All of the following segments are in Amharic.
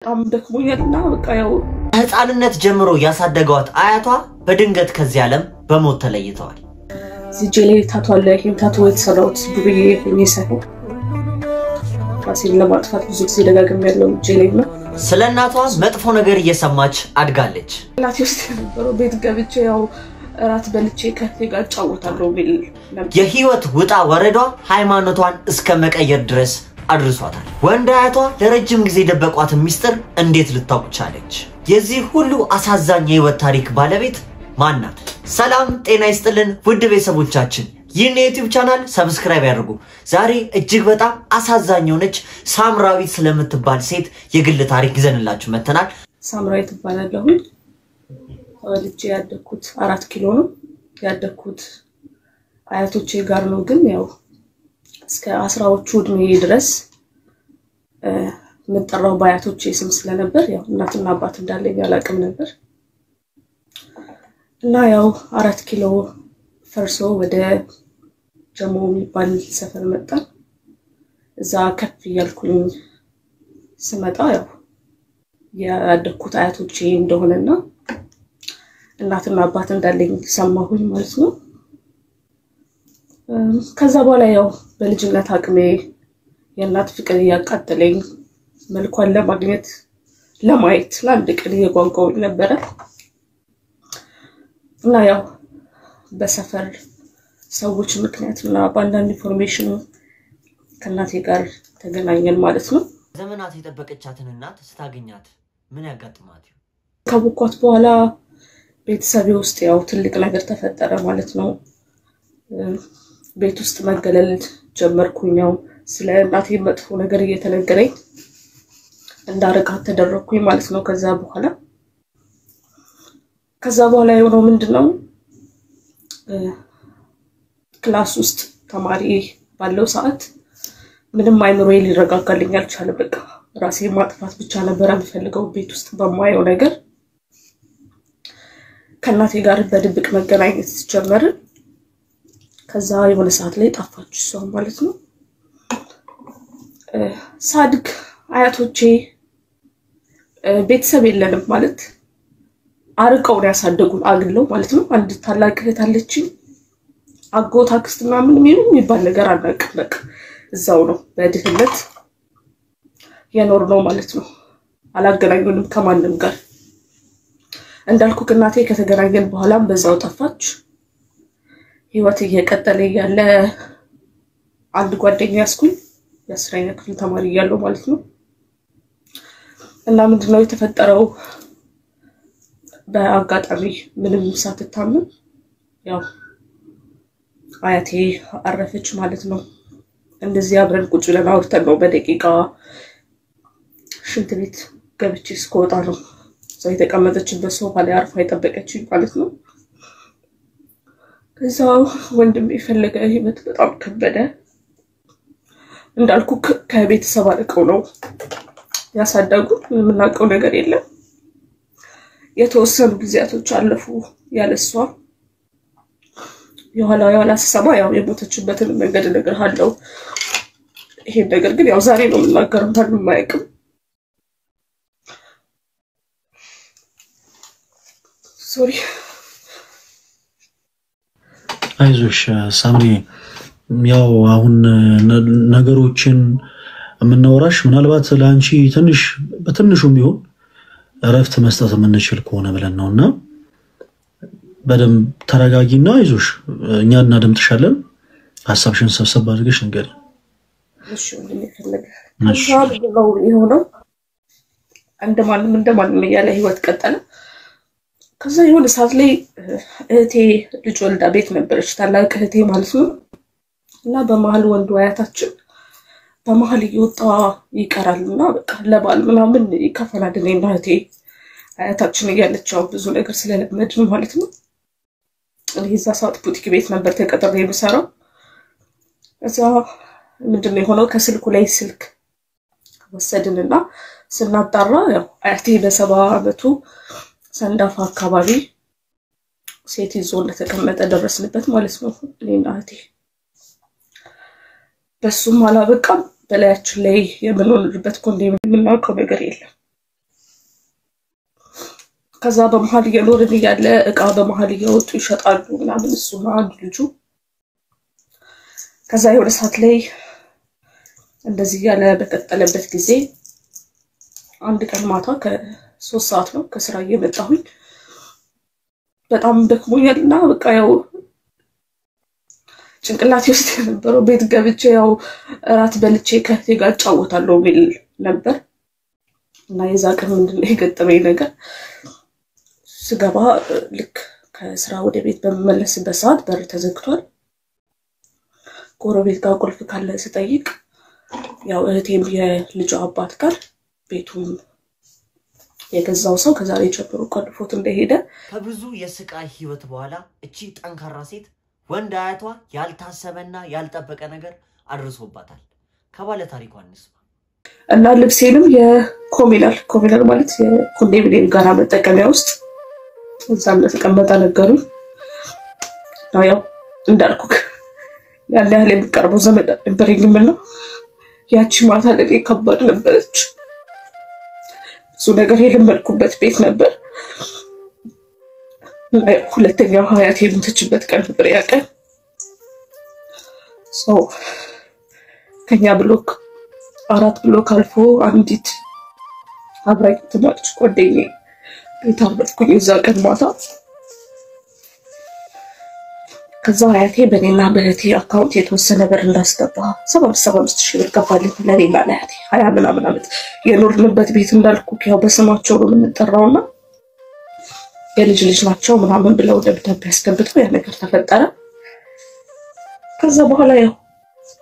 በጣም ደክሞኛልና በቃ ያው ህፃንነት ጀምሮ ያሳደገዋት አያቷ በድንገት ከዚህ ዓለም በሞት ተለይተዋል። ሲጄሌ ታቷለ ሂምታቱ የተሰራውት ዱብዬ ሆኜ ሳይሆን ራሴን ለማጥፋት ብዙ ጊዜ ደጋግሜ ያለው ጄሌና ስለ እናቷ መጥፎ ነገር እየሰማች አድጋለች። እናቴ ውስጥ የነበረው ቤት ገብቼ ያው ራት በልቼ ከቴ ጋር ጫወታለሁ ቢል የህይወት ውጣ ወረዷ ሃይማኖቷን እስከ መቀየር ድረስ አድርሷታል። ወንድ አያቷ ለረጅም ጊዜ ደበቋት ሚስጥር እንዴት ልታውቅ ቻለች? የዚህ ሁሉ አሳዛኝ የህይወት ታሪክ ባለቤት ማን ናት? ሰላም ጤና ይስጥልን ውድ ቤተሰቦቻችን፣ ይህን የዩቲዩብ ቻናል ሰብስክራይብ ያድርጉ። ዛሬ እጅግ በጣም አሳዛኝ የሆነች ሳምራዊት ስለምትባል ሴት የግል ታሪክ ይዘንላችሁ መተናል። ሳምራዊት ትባላለሁ። ወልጄ ያደኩት 4 ኪሎ ነው ያደኩት አያቶቼ ጋር ነው። ግን ያው እስከ 10ዎቹ እድሜ ድረስ ምንጠራው ባያቶቼ ስም ስለነበር ያው እናትና አባት እንዳለኝ ያላቅም ነበር እና ያው 4 ኪሎ ፈርሶ ወደ ጀሞ የሚባል ሰፈር መጣ። እዛ ከፍ ያልኩኝ ስመጣ ያው ያደኩት አያቶቼ እንደሆነና እናትና አባት እንዳለኝ ሰማሁኝ ማለት ነው። ከዛ በኋላ ያው በልጅነት አቅሜ የእናት ፍቅር ያቃጠለኝ መልኳን ለማግኘት ለማየት ለአንድ ቀን የጓጓሁኝ ነበር እና ያው በሰፈር ሰዎች ምክንያትና በአንዳንድ ኢንፎርሜሽን ከእናቴ ጋር ተገናኘን ማለት ነው። ዘመናት የጠበቀቻትን እናት ስታገኛት ምን ያጋጥማት? ካወኳት በኋላ ቤተሰቤ ውስጥ ያው ትልቅ ነገር ተፈጠረ ማለት ነው። ቤት ውስጥ መገለል ጀመርኩኝ። ያው ስለ እናቴ መጥፎ ነገር እየተነገረኝ እንዳረቃት ተደረኩኝ ማለት ነው። ከዛ በኋላ የሆነው ምንድነው ክላስ ውስጥ ተማሪ ባለው ሰዓት ምንም አይምሮዬ ሊረጋጋልኝ አልቻለ። በቃ ራሴ ማጥፋት ብቻ ነበር የምፈልገው። ቤት ውስጥ በማየው ነገር ከእናቴ ጋር በድብቅ መገናኘት ጀመር። ከዛ የሆነ ሰዓት ላይ ጠፋች እሷ ማለት ነው። ሳድግ አያቶቼ ቤተሰብ የለንም ማለት አርቀው ያሳደጉን አግለው ማለት ነው። አንድ ታላቅ እህት አለችኝ። አጎት አክስት ምናምን የሚባል ነገር አናውቅም። በቃ እዛው ነው በድህነት የኖር ነው ማለት ነው። አላገናኙንም ከማንም ጋር። እንዳልኩ እናቴ ከተገናኘን በኋላም በዛው ጠፋች። ህይወት እየቀጠለ ያለ አንድ ጓደኛ ያስኩኝ የ10ኛ ክፍል ተማሪ ያለው ማለት ነው። እና ምንድነው የተፈጠረው? በአጋጣሚ ምንም ሳትታመም ያው አያቴ አረፈች ማለት ነው። እንደዚህ አብረን ቁጭ ብለን አውርተን ነው በደቂቃ ሽንት ቤት ገብቼ እስከወጣ ነው እዛ የተቀመጠችበት ሶፋ ላይ አርፋ የጠበቀችኝ ማለት ነው። ከዛው ወንድም የፈለገ ህይወት በጣም ከበደ። እንዳልኩ ከቤተሰብ አርቀው ነው ያሳደጉ። ምንናቀው ነገር የለም። የተወሰኑ ጊዜያቶች አለፉ ያለሷ። የኋላ ሰማ ያው የሞተችበትን መንገድ እነግርሃለሁ። ይሄ ነገር ግን ያው ዛሬ ነው የምናገረው ታንም ማይቅም። ሶሪ አይዞሽ ሳምሪ፣ ያው አሁን ነገሮችን የምናወራሽ ምናልባት ለአንቺ ትንሽ በትንሹም ቢሆን እረፍት መስጠት የምንችል ከሆነ ብለን ነውና በደንብ ተረጋጊና አይዞሽ፣ እኛ እናደምጥሻለን። ሐሳብሽን ሰብሰብ አድርገሽ ንገሪ። እሺ ወንድሜ ፈለገ ነው የሆነው። እንደማንም ያለ ህይወት ቀጠለ። ከዛ የሆነ ሰዓት ላይ እህቴ ልጅ ወልዳ ቤት ነበረች፣ ታላቅ እህቴ ማለት ነው። እና በመሃል ወንዱ አያታችን በመሃል እየወጣ ይቀራልና በቃ ለባል ምናምን ይከፈላል። እኔና እህቴ አያታችን እያለች ያው ብዙ ነገር ስለለመድን ማለት ነው። እዛ ሰዓት ቡቲክ ቤት ነበር ተቀጥሬ የምሰራው። እዛ ምንድነው የሆነው? ከስልኩ ላይ ስልክ ወሰድንና ስናጣራ ያው አያቴ በ70 ዓመቱ ሰንዳፋ አካባቢ ሴት ይዞ እንደተቀመጠ ደረስንበት ማለት ነው። እኔና እህቴ በሱም አላበቃም። በላያችን ላይ የምንኖርበት ኮንዶሚኒየም የምናውቀው ነገር የለም። ከዛ በመሃል እየኖርን እያለ እቃ በመሃል እየወጡ ይሸጣሉ ምናምን እሱና አንድ ልጁ። ከዛ የሆነ ሰዓት ላይ እንደዚህ ያለ በቀጠለበት ጊዜ አንድ ቀን ማታ ከ3 ሰዓት ነው ከስራ እየመጣሁኝ በጣም ደክሞኛልና በቃ ያው ጭንቅላቴ ውስጥ የነበረው ቤት ገብቼ ያው እራት በልቼ ከእህቴ ጋር እጫወታለሁ የሚል ነበር። እና የዛ ቀን ምንድነው የገጠመኝ ነገር ስገባ ልክ ከስራ ወደ ቤት በመመለስበት ሰዓት በር ተዘግቷል። ጎረቤት ጋር ቁልፍ ካለ ስጠይቅ ያው እህቴም የልጁ አባት ጋር ቤቱን የገዛው ሰው ከዛሬ ጀምሮ ቆልፎት እንደሄደ ከብዙ የስቃይ ህይወት በኋላ እቺ ጠንካራ ሴት ወንድ አያቷ ያልታሰበና ያልጠበቀ ነገር አድርሶባታል። ከባለ ታሪኳ እንስማ። እና ልብሴንም የኮሚናል ማለት የኮንዶሚኒየም ጋራ መጠቀሚያ ውስጥ እዛም ለተቀመጠ ነገሩኝ። ያው እንዳልኩክ ያለ ያለ የሚቀርበው ዘመድ ነበረኝም ነው። ያቺ ማታ ለኔ ከባድ ነበረች። ብዙ ነገር የለመድኩበት ቤት ነበር። ሁለተኛው ሀያት የሞተችበት ቀን ነበር ያ ቀን። ከኛ ብሎክ 4 ብሎክ አልፎ አንዲት አብራኝ ትማርች ጓደኛዬ ቤት አረፍኩኝ እዛ ቀን ማታ። ከዛ ሀያቴ በኔና በእህቴ አካውንት የተወሰነ ብር እንዳስገባ 75 ሺህ ብር ገባልኝ ለኔና ለእህቴ 20 ምናምን ዓመት የኖርንበት ቤት እንዳልኩ ያው በስማቸው ነው የምንጠራውና የልጅ ልጅ ናቸው ምናምን ብለው ደብዳቤ ያስገብተው ያ ነገር ተፈጠረ። ከዛ በኋላ ያው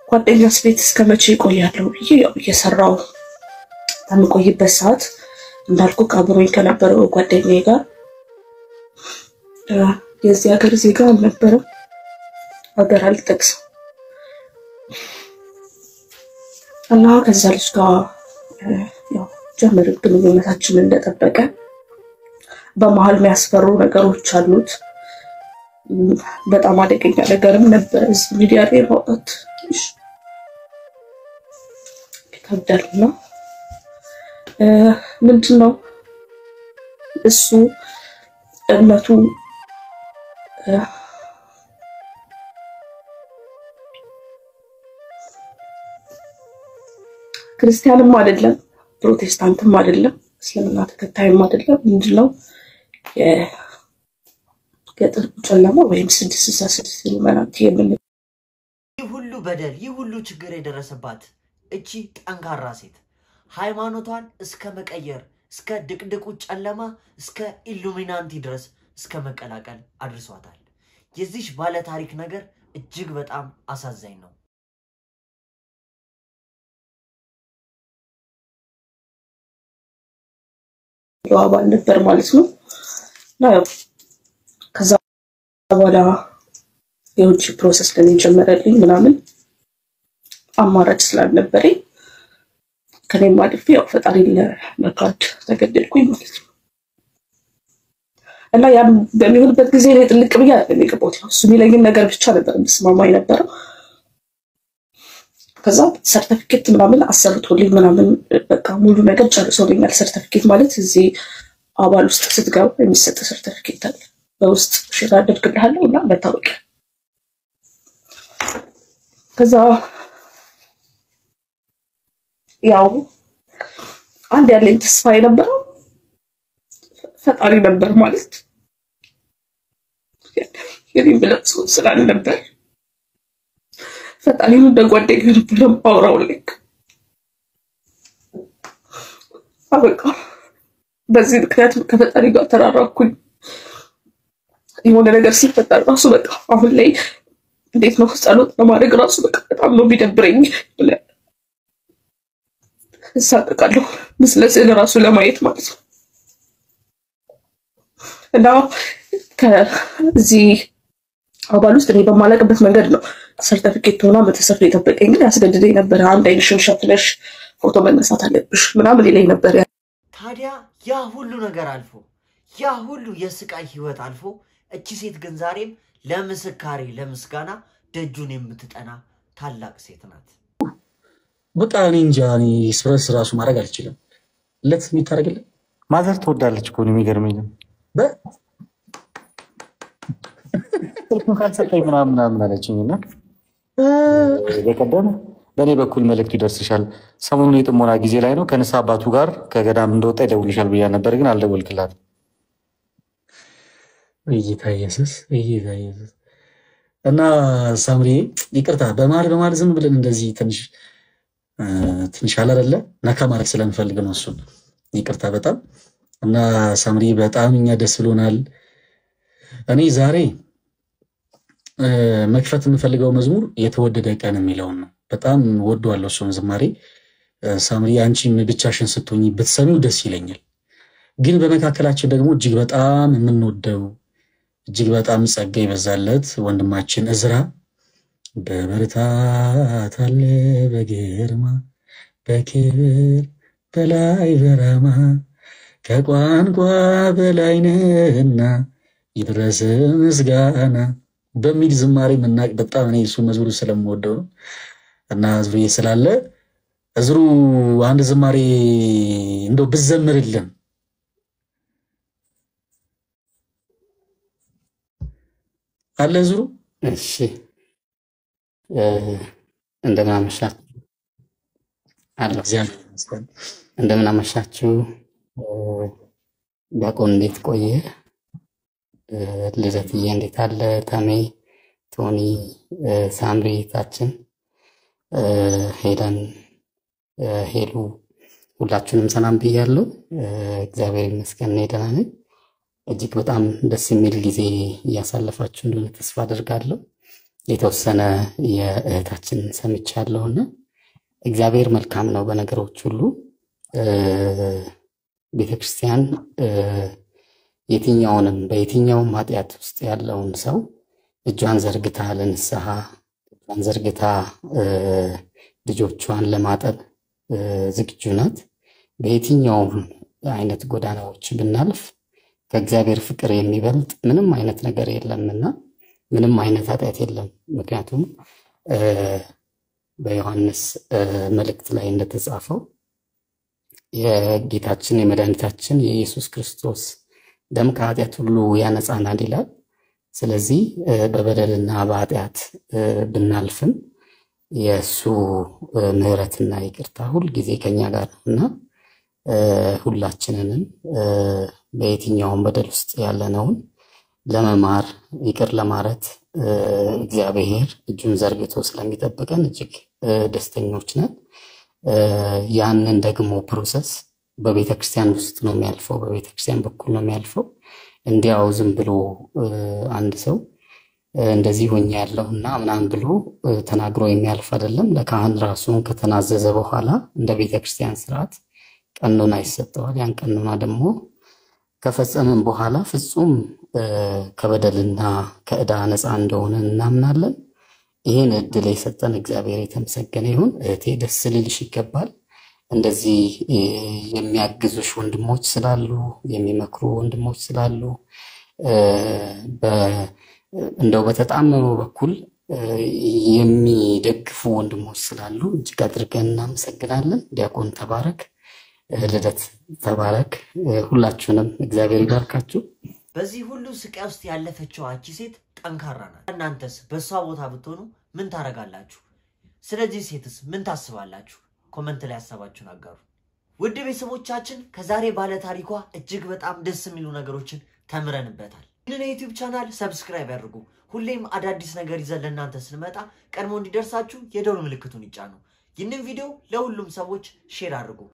ጓደኛስ ቤት እስከመቼ ይቆያለሁ ብዬ ያው እየሰራው በምቆይበት ሰዓት እንዳልኩ አብሮኝ ከነበረው ጓደኛዬ ጋር የዚህ ሀገር ዜጋ አልነበረም ሀገር አልጠቅስም እና ከዛ ልጅ ጋር ያው ጀመርን ግንኙነታችንን እንደጠበቀ። በመሃል የሚያስፈሩ ነገሮች አሉት። በጣም አደገኛ ነገርም ነበር እዚህ ሚዲያ ላይ ማውጣት ይከብዳልና ምንድነው እሱ እምነቱ ክርስቲያንም አይደለም ፕሮቴስታንትም አይደለም እስልምና ተከታይም አይደለም። ምንድነው የገጠር ጨለማ ወይም 666 ይመናት የምን ሁሉ በደል ሁሉ ችግር የደረሰባት እቺ ጠንካራ ሴት ሃይማኖቷን እስከ መቀየር እስከ ድቅድቁ ጨለማ እስከ ኢሉሚናንቲ ድረስ እስከ መቀላቀል አድርሷታል። የዚህ ባለ ታሪክ ነገር እጅግ በጣም አሳዛኝ ነው። አባል ነበር ማለት ነው። ያው ከዛ በኋላ የውጭ ፕሮሰስ ለኔ ጀመረልኝ ምናምን አማራጭ ስላልነበረኝ ከኔም አልፌ ያው ፈጣሪ ለመካድ ተገደድኩኝ ማለት ነው። እና ያ በሚሆንበት ጊዜ ላይ ጥልቅ ብያ ለሚቀበው እሱ የሚለኝን ነገር ብቻ ነበር መስማማኝ ነበር። ከዛ ሰርቲፊኬት ምናምን አሰርቶልኝ ምናምን በቃ ሙሉ ነገር ጨርሶልኛል። ሰርቲፊኬት ማለት እዚህ አባል ውስጥ ስትገባ የሚሰጥ ሰርቲፊኬት አለ። በውስጥ ሼር አድርግልሃለሁ እና መታወቂያ። ከዛ ያው አንድ ያለኝ ተስፋ የነበረው ፈጣሪ ነበር ማለት የኔም ብለጽ ስላልነበር ፈጣሪን እንደጓደኛ ነበር ማውራው ልክ አበቃ። በዚህ ምክንያት ከፈጣሪ ጋር ተራራኩኝ። የሆነ ነገር ሲፈጠር ራሱ በቃ አሁን ላይ እንዴት ነው ጸሎት ለማድረግ ራሱ በቃ በጣም ነው ቢደብረኝ። እሳቀቃለሁ ምስለስል ራሱ ለማየት ማለት ነው። እና ከዚህ አባል ውስጥ እኔ በማላቅበት መንገድ ነው ሰርቲፊኬት ሆና በተሰፍሮ የጠበቀኝ። ግን ያስገድደኝ ነበር። አንድ አይንሽን ሸፍነሽ ፎቶ መነሳት አለብሽ ምናምን ይለኝ ነበር። ታዲያ ያ ሁሉ ነገር አልፎ ያ ሁሉ የስቃይ ህይወት አልፎ እቺ ሴት ግን ዛሬም ለምስካሬ ለምስጋና ደጁን የምትጠና ታላቅ ሴት ናት። በቃ እኔ እንጃ እኔ ስራስ ራሱ ማድረግ አልችልም። ለት የሚታረግልኝ ማዘር ትወዳለች እኮ ነው የሚገርመኝ። ስልኩን ካልሰጠኝ ምናምን አለችኝና በቀደም በእኔ በኩል መልእክቱ ይደርስሻል። ሰሞኑን የጥሞና ጊዜ ላይ ነው። ከንስሐ አባቱ ጋር ከገዳም እንደወጣ ይደውልሻል ብያ ነበር፣ ግን አልደወልክላትም። እይታ ኢየሱስ እና ሳምሪ ይቅርታ፣ በመሀል ዝም ብለን እንደዚህ ትንሽ አላደለ ነካ ማድረግ ስለምፈልግ ነው። እሱን ይቅርታ በጣም እና ሳምሪ በጣም እኛ ደስ ብሎናል። እኔ ዛሬ መክፈት የምፈልገው መዝሙር የተወደደ ቀን የሚለውን ነው። በጣም ወደዋለሁ እሱን ዝማሬ። ሳምሪ አንቺም ብቻሽን ስትሆኚ ብትሰሚው ደስ ይለኛል። ግን በመካከላችን ደግሞ እጅግ በጣም የምንወደው እጅግ በጣም ጸጋ ይበዛለት ወንድማችን እዝራ በብርታት አለ በግርማ በክብር በላይ በራማ ከቋንቋ በላይ ነህና ይድረስ ምስጋና በሚል ዝማሬ መናቅ በጣም እኔ እሱ መዝሙር ስለምወደው ነው። እና እዝሩዬ ስላለ እዝሩ አንድ ዝማሬ እንደው ብዘምርልን አለ እዝሩ። እሺ እንደምን አመሻችሁ አለ። እንደምን አመሻችሁ ዲያቆን፣ እንዴት ቆየ? ልደትዬ እንዴት አለ? ተሜ፣ ቶኒ፣ ሳምሪ ታችን፣ ሄለን፣ ሄሉ ሁላችሁንም ሰላም ብያለሁ። እግዚአብሔር ይመስገን እኔ ደህና ነኝ። እጅግ በጣም ደስ የሚል ጊዜ እያሳለፋችሁ እንደሆነ ተስፋ አደርጋለሁ። የተወሰነ የእህታችን ሰምቻለሁና እግዚአብሔር መልካም ነው በነገሮች ሁሉ። ቤተክርስቲያን በየትኛውም ኃጢአት ውስጥ ያለውን ሰው እጇን ዘርግታ ለንስሐ እጇን ዘርግታ ልጆቿን ለማጠብ ዝግጁ ናት። በየትኛውም አይነት ጎዳናዎች ብናልፍ ከእግዚአብሔር ፍቅር የሚበልጥ ምንም አይነት ነገር የለምና ምንም አይነት ኃጢአት የለም። ምክንያቱም በዮሐንስ መልእክት ላይ እንደተጻፈው የጌታችን የመድኃኒታችን የኢየሱስ ክርስቶስ ደም ከኃጢአት ሁሉ ያነጻናል ይላል። ስለዚህ በበደልና በኃጢአት ብናልፍም የእሱ ምሕረትና ይቅርታ ሁል ጊዜ ከኛ ጋር ነውና ሁላችንንም በየትኛውም በደል ውስጥ ያለነውን ለመማር ይቅር ለማረት እግዚአብሔር እጁን ዘርግቶ ስለሚጠብቀን እጅግ ደስተኞች ነን። ያንን ደግሞ ፕሮሰስ በቤተክርስቲያን ውስጥ ነው የሚያልፈው፣ በቤተክርስቲያን በኩል ነው የሚያልፈው። እንዲያው ዝም ብሎ አንድ ሰው እንደዚህ ሆኜ ያለውና ምናምን ብሎ ተናግሮ የሚያልፍ አይደለም። ለካህን ራሱን ከተናዘዘ በኋላ እንደ ቤተክርስቲያን ስርዓት ቀኖና ይሰጠዋል። ያን ቀኖና ደግሞ ከፈጸመን በኋላ ፍጹም ከበደልና ከዕዳ ነፃ እንደሆነ እናምናለን። ይሄን እድል የሰጠን እግዚአብሔር የተመሰገነ ይሁን። እህቴ ደስ ሊልሽ ይገባል። እንደዚህ የሚያግዙሽ ወንድሞች ስላሉ፣ የሚመክሩ ወንድሞች ስላሉ፣ እንደው በተጣመመው በኩል የሚደግፉ ወንድሞች ስላሉ እጅግ አድርገን እናመሰግናለን። ዲያቆን ተባረክ፣ ልደት ተባረክ። ሁላችሁንም እግዚአብሔር ይባርካችሁ። በዚህ ሁሉ ስቃይ ውስጥ ያለፈችው አቺ ሴት ጠንካራ ናት። እናንተስ በሷ ቦታ ብትሆኑ ምን ታረጋላችሁ? ስለዚህ ሴትስ ምን ታስባላችሁ? ኮሜንት ላይ ሐሳባችሁን አጋሩ። ውድ ቤተሰቦቻችን ከዛሬ ባለ ታሪኳ እጅግ በጣም ደስ የሚሉ ነገሮችን ተምረንበታል። ይህንን የዩቲዩብ ቻናል ሰብስክራይብ ያድርጉ። ሁሌም አዳዲስ ነገር ይዘን ለእናንተ ስንመጣ ቀድሞ እንዲደርሳችሁ የደወል ምልክቱን ይጫኑ። ይህንን ቪዲዮ ለሁሉም ሰዎች ሼር አድርጉ።